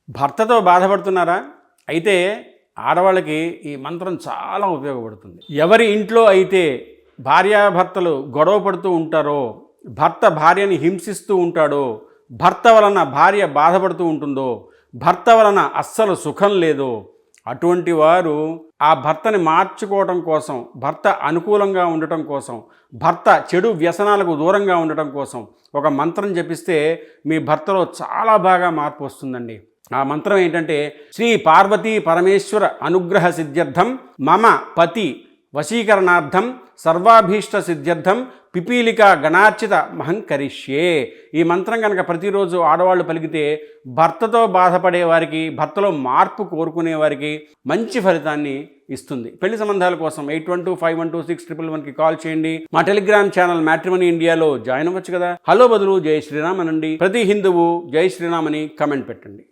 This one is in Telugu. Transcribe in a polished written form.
భర్తతో బాధపడుతున్నారా? అయితే ఆడవాళ్ళకి ఈ మంత్రం చాలా ఉపయోగపడుతుంది. ఎవరి ఇంట్లో అయితే భార్యాభర్తలు గొడవ పడుతూ ఉంటారో, భర్త భార్యని హింసిస్తూ ఉంటాడో, భర్త వలన భార్య బాధపడుతూ ఉంటుందో, భర్త వలన అస్సలు సుఖం లేదో, అటువంటి వారు ఆ భర్తని మార్చుకోవడం కోసం, భర్త అనుకూలంగా ఉండటం కోసం, భర్త చెడు వ్యసనాలకు దూరంగా ఉండటం కోసం ఒక మంత్రం జపిస్తే మీ భర్తలో చాలా బాగా మార్పు వస్తుందండి. ఆ మంత్రం ఏంటంటే, శ్రీ పార్వతీ పరమేశ్వర అనుగ్రహ సిద్ధ్యర్థం మమ పతి వశీకరణార్థం సర్వాభీష్ట సిద్ధ్యర్థం పిపీలికా గణార్చిత మహంకరిష్యే. ఈ మంత్రం కనుక ప్రతిరోజు ఆడవాళ్ళు పలికితే భర్తతో బాధపడే వారికి, భర్తలో మార్పు కోరుకునే వారికి మంచి ఫలితాన్ని ఇస్తుంది. పెళ్లి సంబంధాల కోసం 8125126111కి కాల్ చేయండి. మా టెలిగ్రామ్ ఛానల్ మ్యాట్రిమనీ ఇండియాలో జాయిన్ అవ్వచ్చు కదా. హలో బదులు జై శ్రీరామ్ అనండి. ప్రతి హిందువు జై శ్రీరామ్ అని కమెంట్ పెట్టండి.